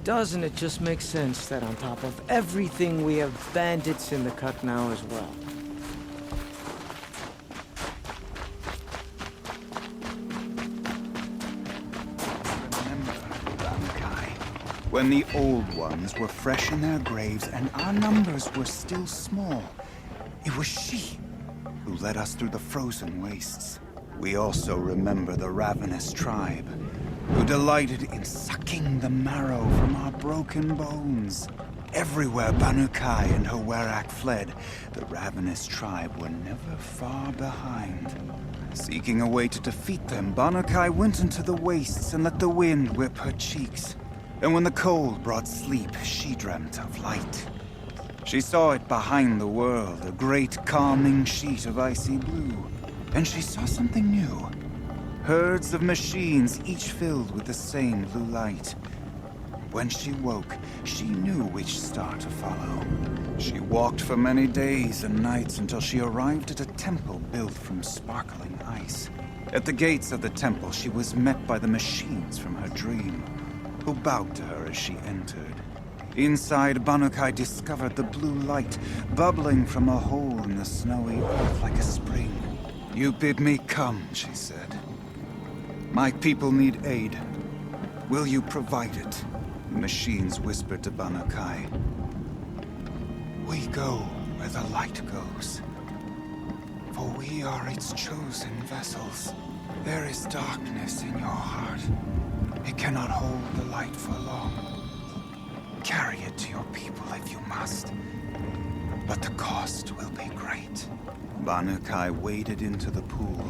Doesn't it just make sense that on top of everything we have bandits in the cut now as well? Remember, Bankai, when the old ones were fresh in their graves and our numbers were still small, it was she who led us through the frozen wastes. We also remember the ravenous tribe, who delighted in sucking the marrow from our broken bones. Everywhere Bankai and her Werak fled, the ravenous tribe were never far behind. Seeking a way to defeat them, Bankai went into the wastes and let the wind whip her cheeks. And when the cold brought sleep, she dreamt of light. She saw it behind the world, a great calming sheet of icy blue. And she saw something new. Herds of machines, each filled with the same blue light. When she woke, she knew which star to follow. She walked for many days and nights until she arrived at a temple built from sparkling ice. At the gates of the temple, she was met by the machines from her dream, who bowed to her as she entered. Inside, Bankai discovered the blue light bubbling from a hole in the snowy earth like a spring. "You bid me come," she said. "My people need aid. Will you provide it?" The machines whispered to Bankai. "We go where the light goes, for we are its chosen vessels. There is darkness in your heart. It cannot hold the light for long. Carry it to your people if you must, but the cost will be great." Bankai waded into the pool.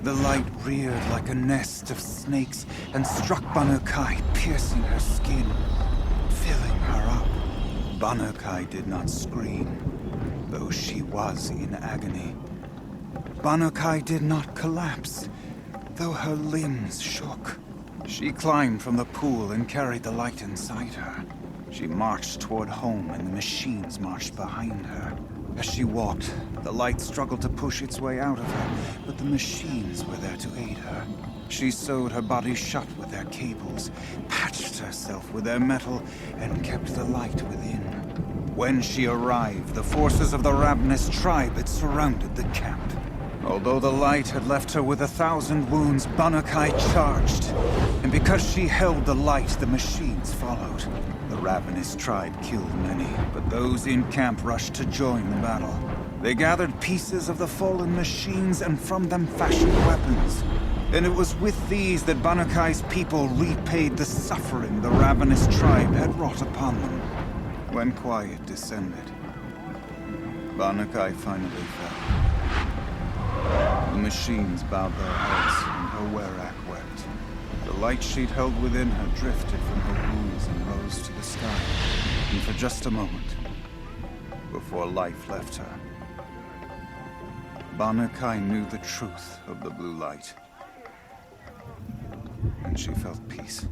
The light reared like a nest of snakes and struck Bankai, piercing her skin, filling her up. Bankai did not scream, though she was in agony. Bankai did not collapse, though her limbs shook. She climbed from the pool and carried the light inside her. She marched toward home, and the machines marched behind her. As she walked, the light struggled to push its way out of her, but the machines were there to aid her. She sewed her body shut with their cables, patched herself with their metal, and kept the light within. When she arrived, the forces of the ravenous tribe had surrounded the camp. Although the light had left her with 1,000 wounds, Bankai charged. And because she held the light, the machines followed. The ravenous tribe killed many, but those in camp rushed to join the battle. They gathered pieces of the fallen machines and from them fashioned weapons. And it was with these that Banakai's people repaid the suffering the ravenous tribe had wrought upon them. When quiet descended, Banakai finally fell. The machines bowed their heads, and her Werak wept. The light she'd held within her drifted from her wounds and rose to the sky. And for just a moment, before life left her, Banakai knew the truth of the blue light. And she felt peace.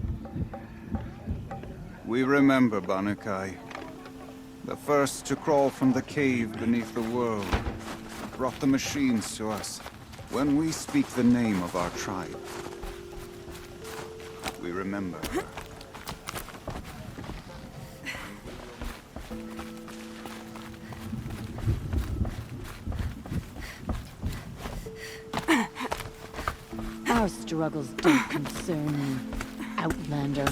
We remember Banakai, the first to crawl from the cave beneath the world, brought the machines to us. When we speak the name of our tribe, we remember her. Our struggles don't concern you, Outlander.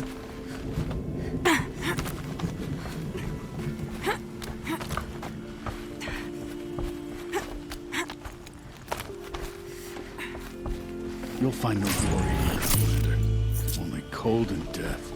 You'll find no glory here, Outlander. Only cold and death.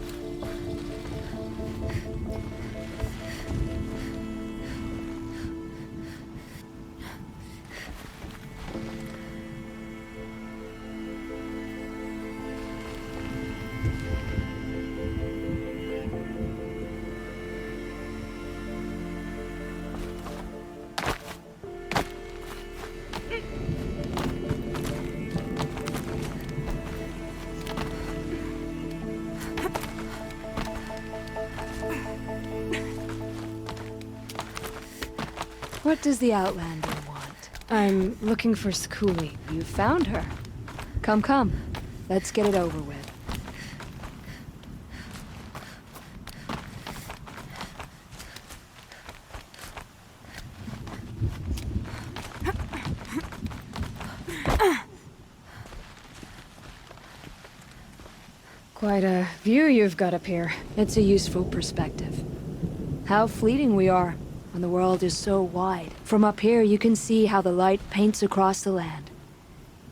What does the Outlander want? I'm looking for Skuli. You found her. Come, come. Let's get it over with. Quite a view you've got up here. It's a useful perspective. How fleeting we are when the world is so wide. From up here, you can see how the light paints across the land.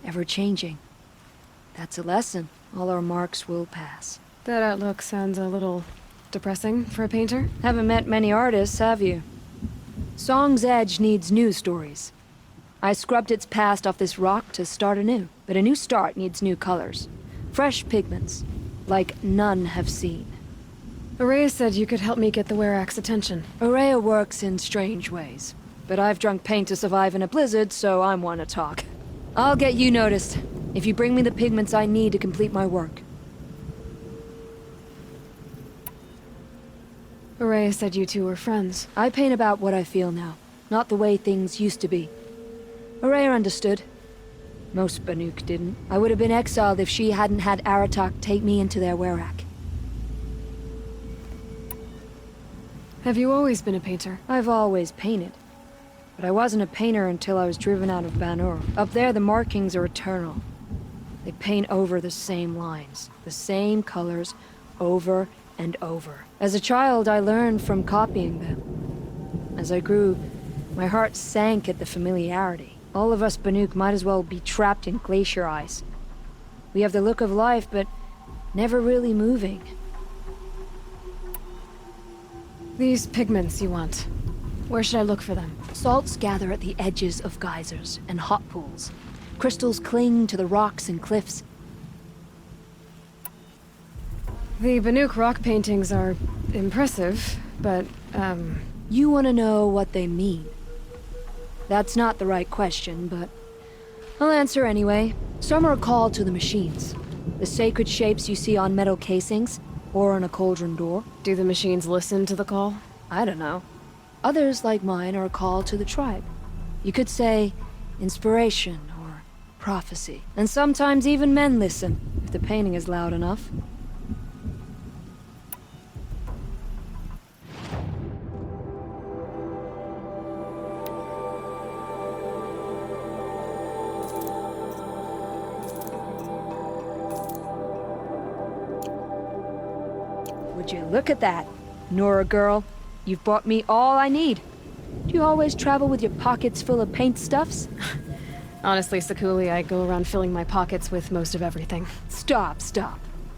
Ever changing. That's a lesson. All our marks will pass. That outlook sounds a little depressing for a painter. Haven't met many artists, have you? Song's Edge needs new stories. I scrubbed its past off this rock to start anew, but a new start needs new colors. Fresh pigments, like none have seen. Araya said you could help me get the Werak's attention. Araya works in strange ways, but I've drunk paint to survive in a blizzard, so I'm one to talk. I'll get you noticed, if you bring me the pigments I need to complete my work. Araya said you two were friends. I paint about what I feel now, not the way things used to be. Araya understood. Most Banuk didn't. I would have been exiled if she hadn't had Aratak take me into their Werak. Have you always been a painter? I've always painted. But I wasn't a painter until I was driven out of Banur. Up there, the markings are eternal. They paint over the same lines, the same colors, over and over. As a child, I learned from copying them. As I grew, my heart sank at the familiarity. All of us Banuk might as well be trapped in glacier ice. We have the look of life, but never really moving. These pigments you want. Where should I look for them? Salts gather at the edges of geysers and hot pools. Crystals cling to the rocks and cliffs. The Banuk rock paintings are impressive, but, You want to know what they mean. That's not the right question, but I'll answer anyway. Some are called to the machines. The sacred shapes you see on metal casings, or on a cauldron door. do the machines listen to the call? I don't know. Others, like mine, are called to the tribe. You could say inspiration or prophecy. And sometimes even men listen, if the painting is loud enough. Would you look at that? Nora girl, you've bought me all I need. Do you always travel with your pockets full of paint stuffs? Honestly, Sakuli, I go around filling my pockets with most of everything. Stop.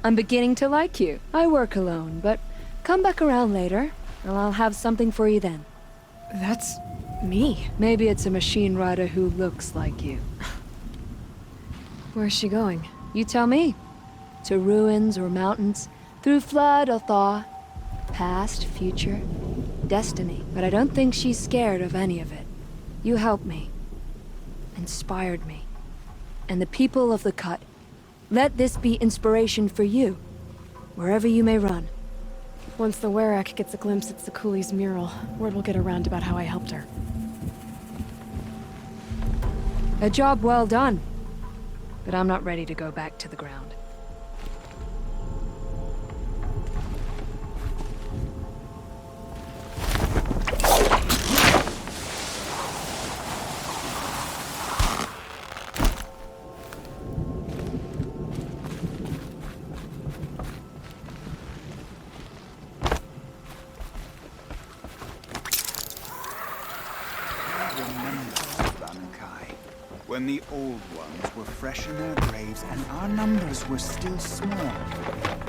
I'm beginning to like you. I work alone, but come back around later, and I'll have something for you then. That's me. Maybe it's a machine rider who looks like you. Where's she going? You tell me. To ruins or mountains, through flood or thaw, past, future, destiny. But I don't think she's scared of any of it. You helped me. Inspired me. And the people of the Cut. Let this be inspiration for you, wherever you may run. Once the Werak gets a glimpse at Sakuli's mural, word will get around about how I helped her. A job well done. But I'm not ready to go back to the ground. When the old ones were fresh in their graves and our numbers were still small,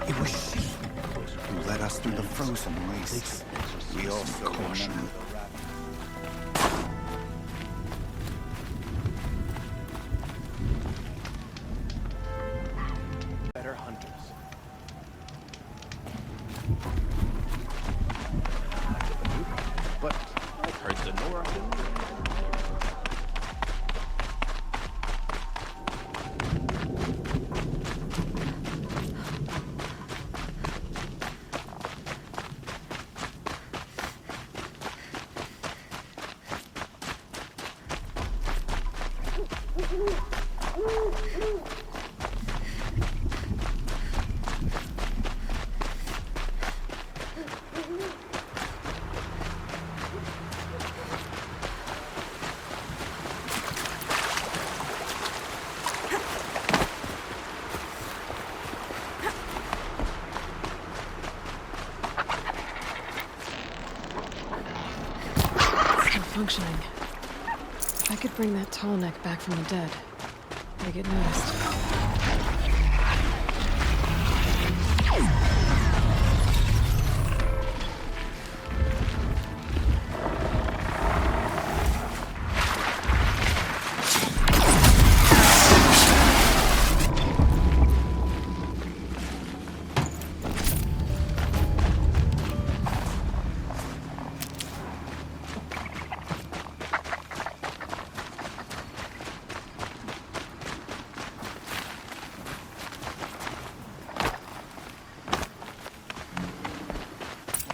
it was she who led us through the frozen wastes. We also remember the better hunters. But I've heard the Nora. functioning. If I could bring that Tallneck back from the dead, they get noticed.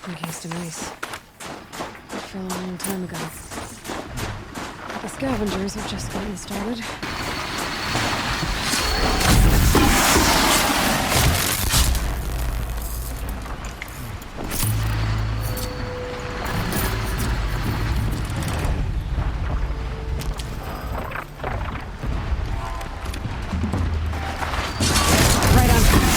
Encased in ice. It fell a long time ago. The scavengers have just gotten started. Right on time.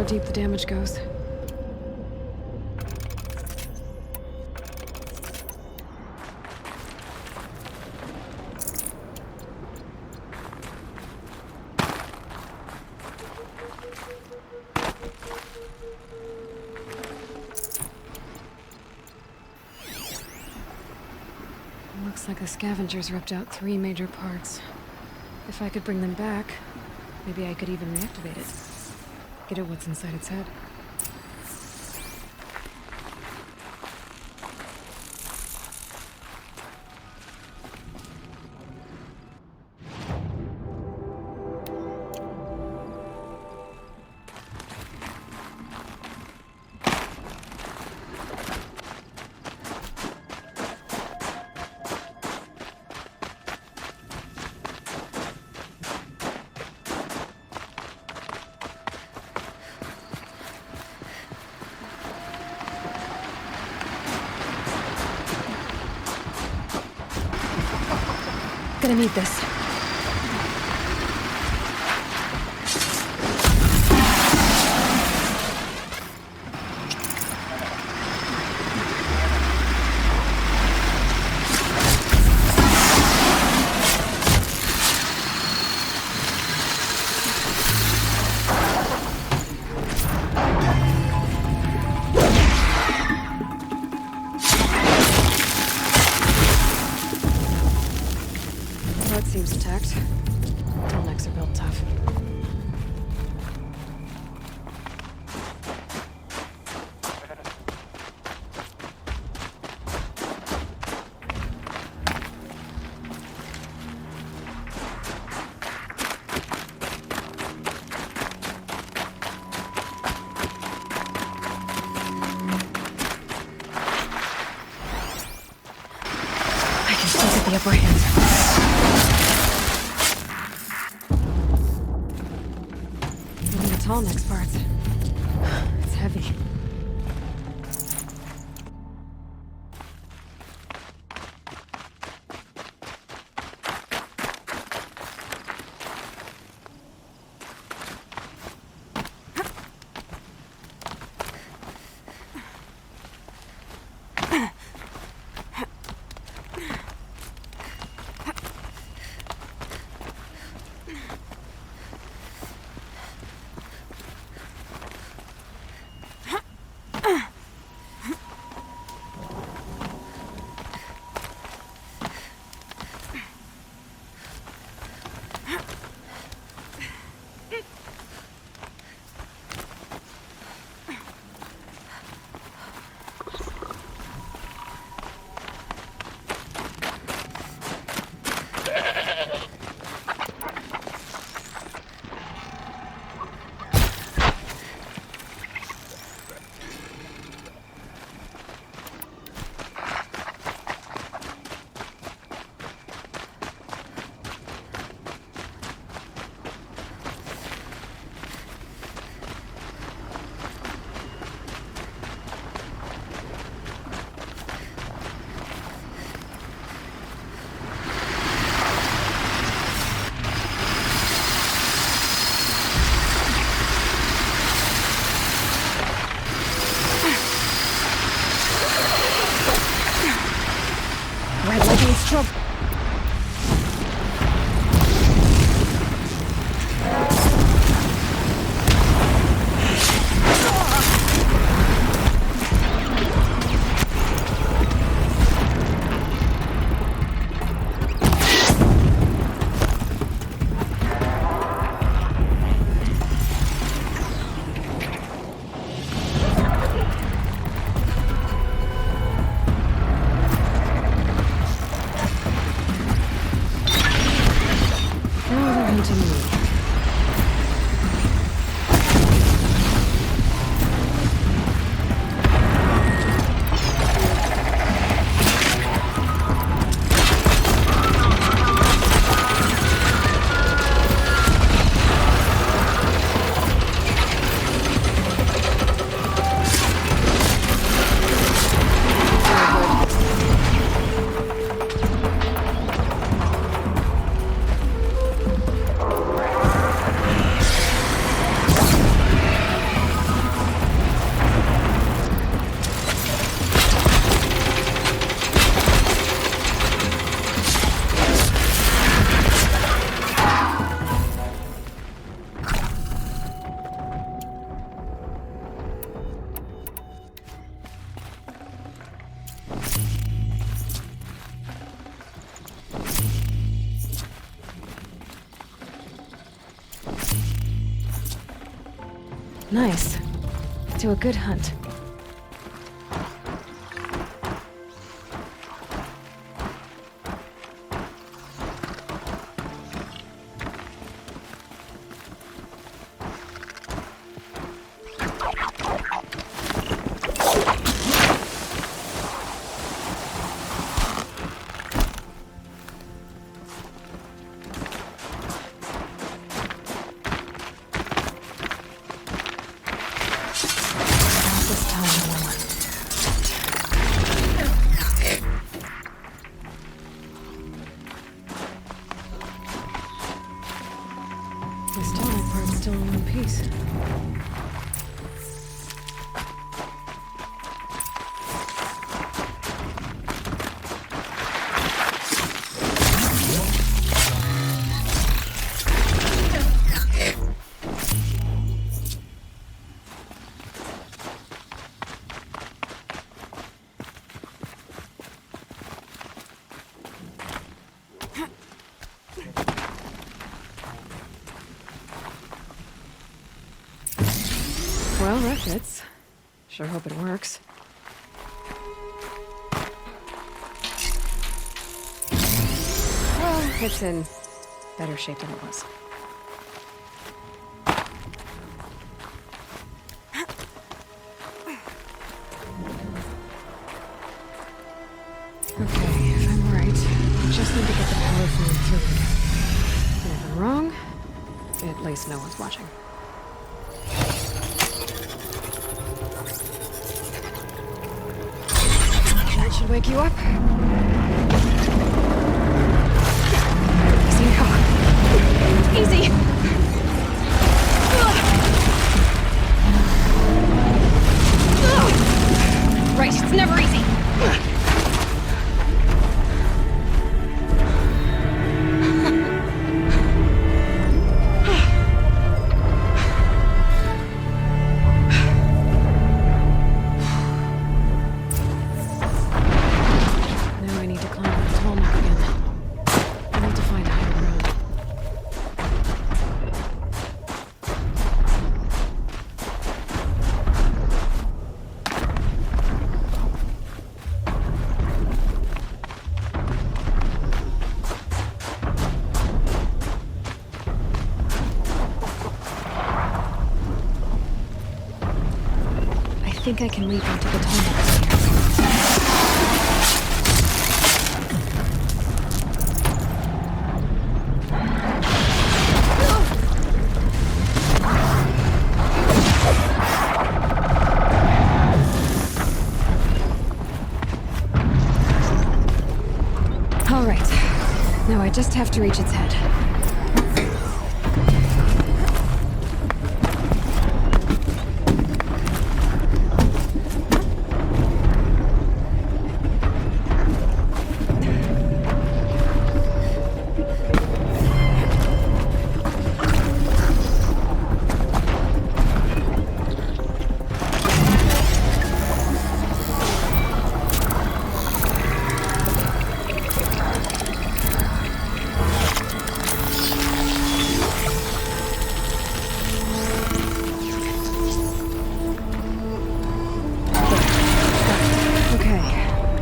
Deep the damage goes. Looks like the scavengers ripped out 3 major parts. If I could bring them back, maybe I could even reactivate it. Get at what's inside its head. Gonna need this. Seems attacked. Tallnecks are built tough. I can still get the upper hand. Tallneck's parts. It's heavy. Nice. To a good hunt. This Tallneck part's still in one piece. Well, that fits. Sure hope it works. Well, it's in better shape than it was. Okay, if I'm right, I just need to get the power flowing through again. And if I'm wrong, at least no one's watching. should wake you up. Easy now. Easy! Right, it's never easy. Now I need to climb that Tallneck again. I need to find higher ground. I think I can leap onto the Tallneck here. All right. Now I just have to reach its head.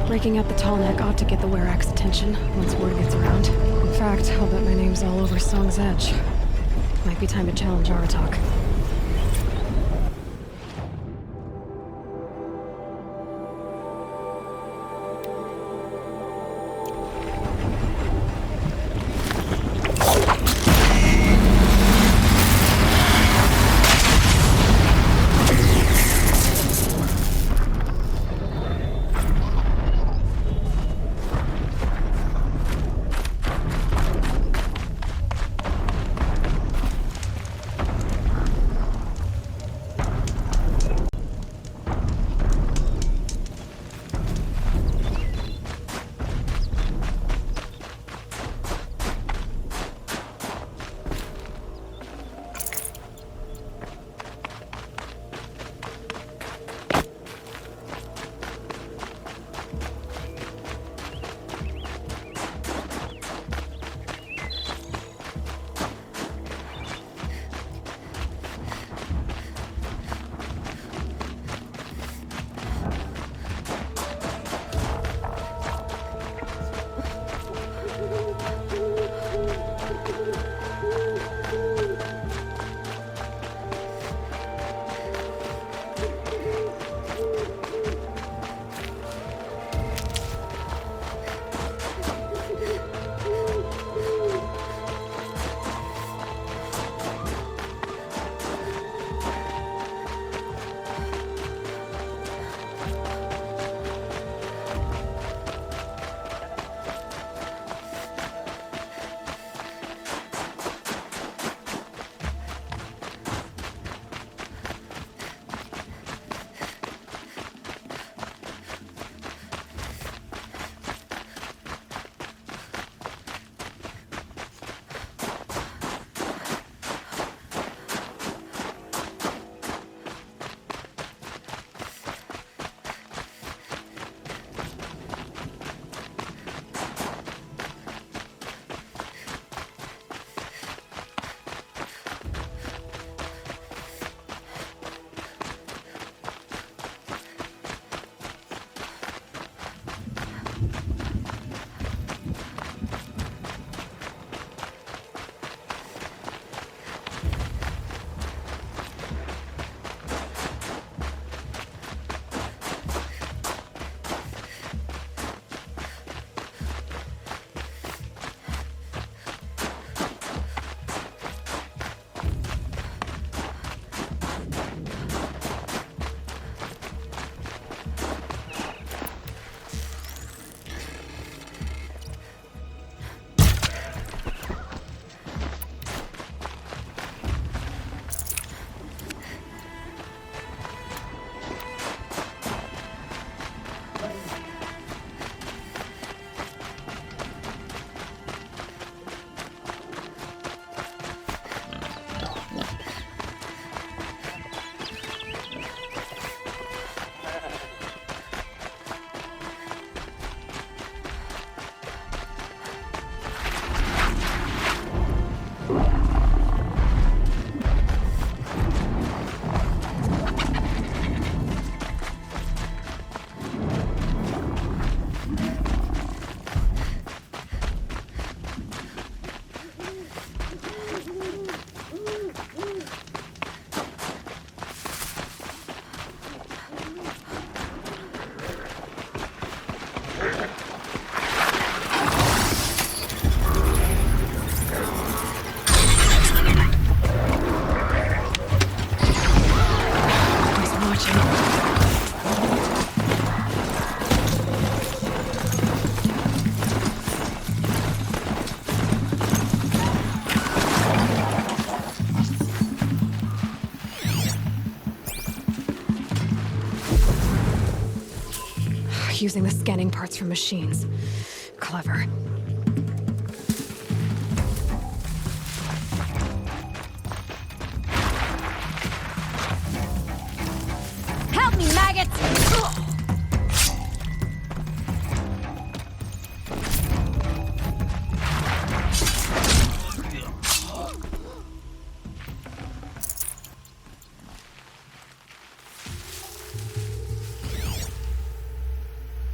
Breaking out the Tallneck ought to get the Werak's attention once word gets around. In fact, I'll bet my name's all over Song's Edge. Might be time to challenge Aratak. Using the scanning parts from machines. Clever. Help me, maggots!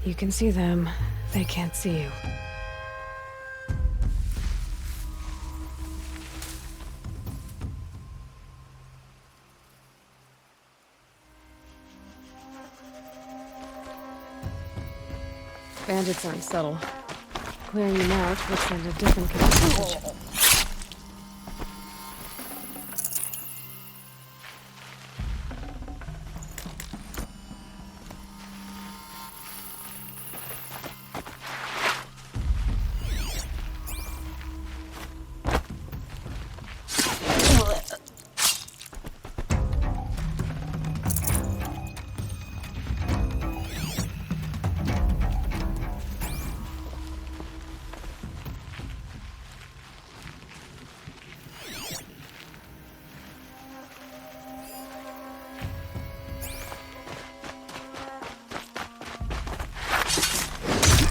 You can see them. They can't see you. Bandits aren't subtle. Clearing them out would send a different kind of message.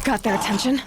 Got their attention.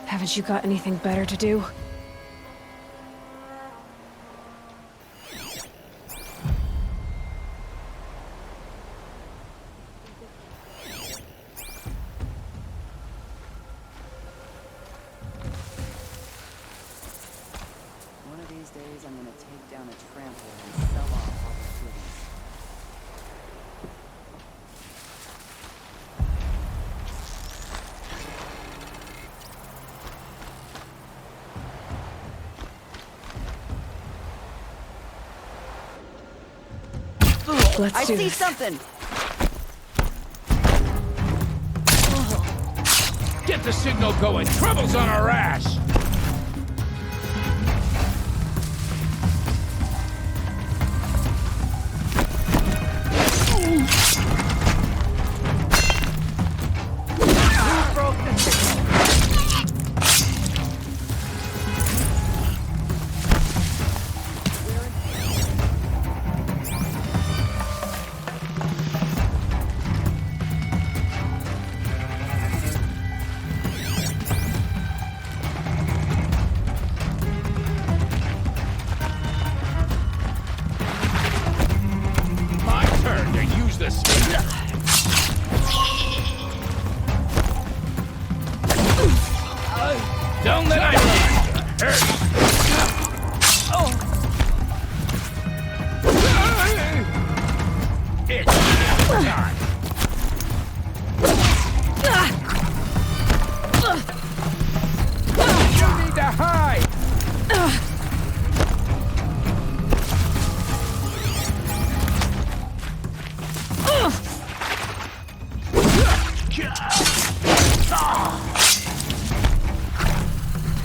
Haven't you got anything better to do? One of these days, I'm gonna take down a trampler and sell off all the goodies. Let's do this. Something! Get the signal going! Trouble's on our ass!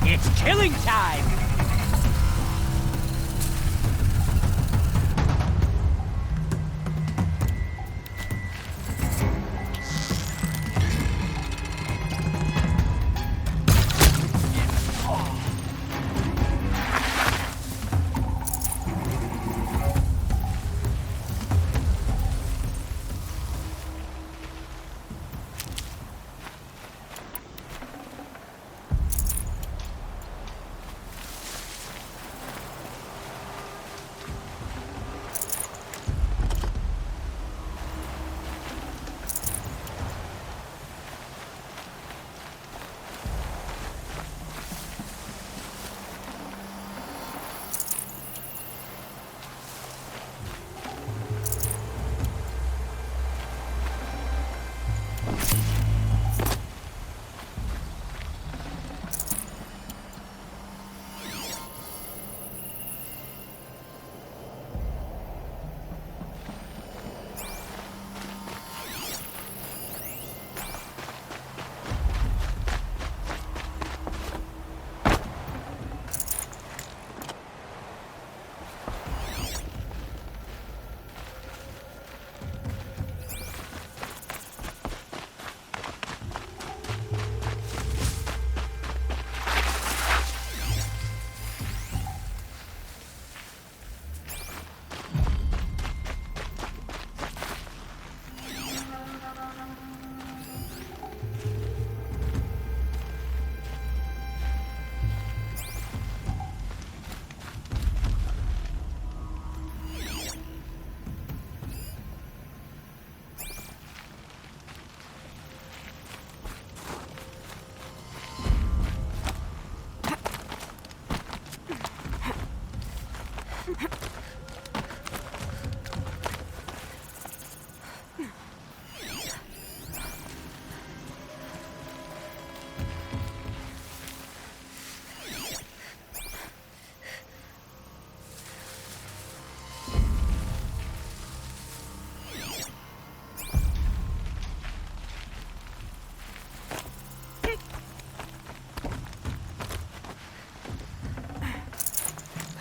It's killing time!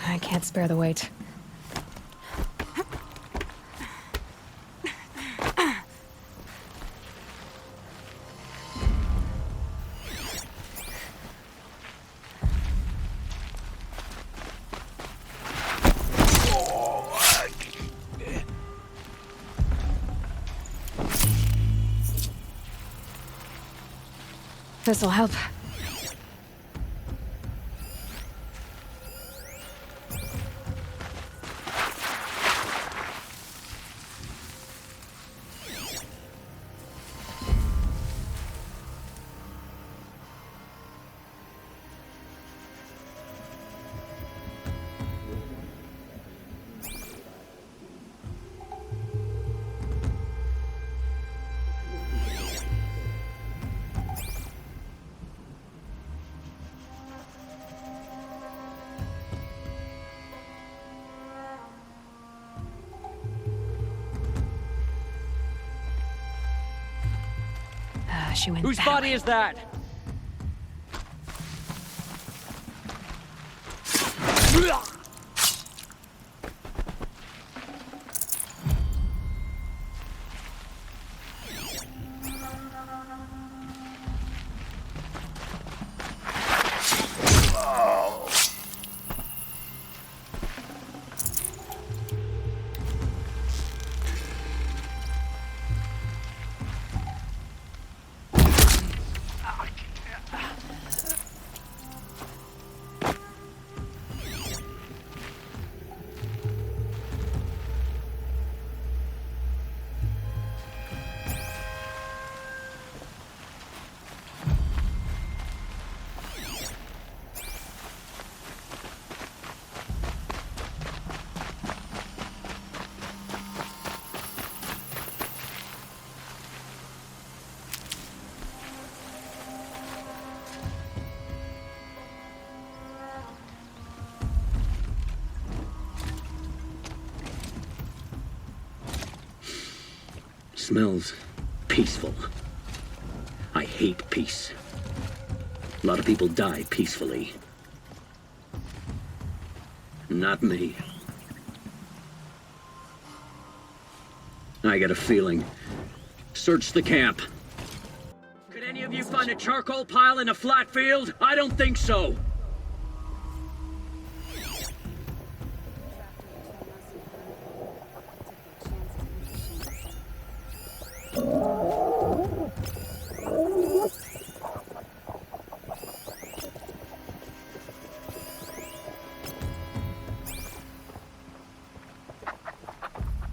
I can't spare the weight. This'll help. She went Whose that body way. is that? Smells peaceful. I hate peace. A lot of people die peacefully. Not me. I got a feeling. Search the camp. Could any of you find a charcoal pile in a flat field? I don't think so.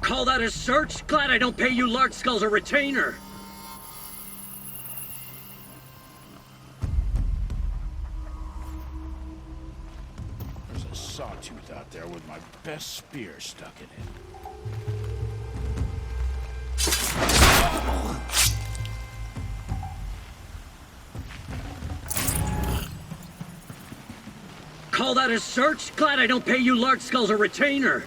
Call that a search? Glad I don't pay you large skulls a retainer. There's a sawtooth out there with my best spear stuck in it. Call that a search? Glad I don't pay you large skulls a retainer.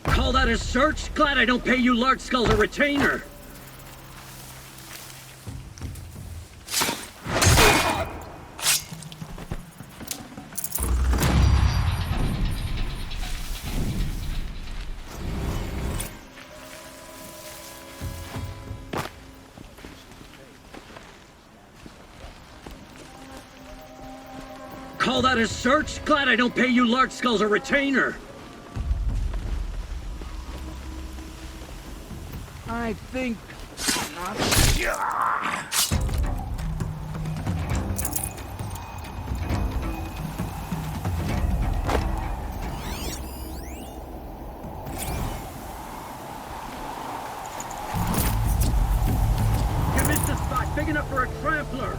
Call that a search? Glad I don't pay you large skulls a retainer. Call that a search? Glad I don't pay you large skulls a retainer. I think... You missed a spot big enough for a trampler.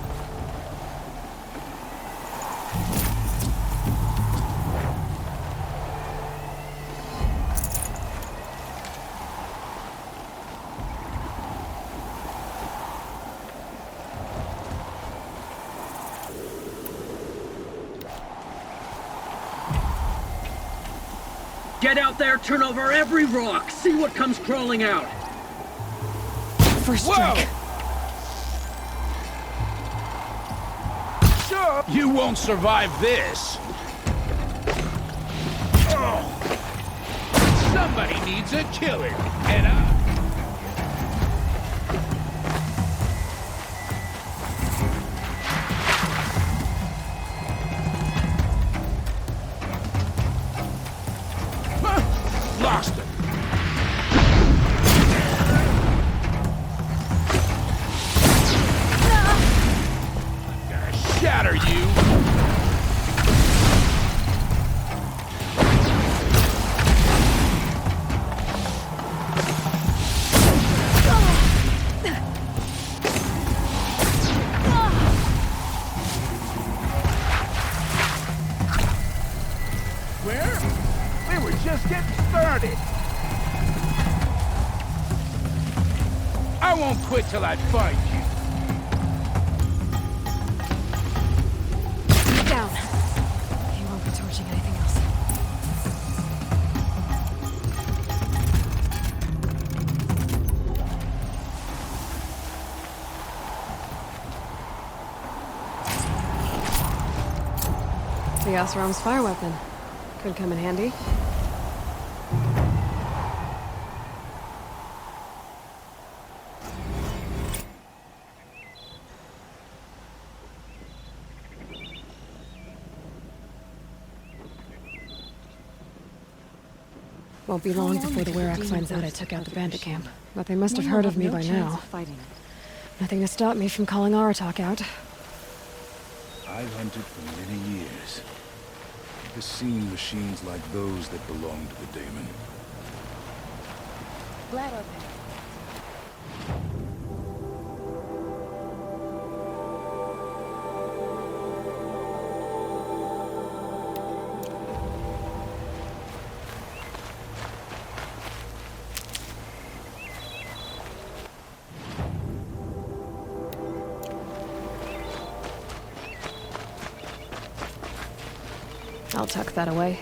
Get out there, turn over every rock, see what comes crawling out. First strike. Sure. You won't survive this. Oh. Somebody needs a killing, and lost it. I'm gonna shatter you. Where? We were just getting started. I won't quit till I find you. Down. He won't be torching anything else. The Osram's fire weapon. Could come in handy. Won't be long before the Werak finds out I took out the bandit camp. But they must have heard of me by now. Nothing to stop me from calling Aratak out. I've hunted for many years. I've seen machines like those that belong to the daemon. I'll tuck that away.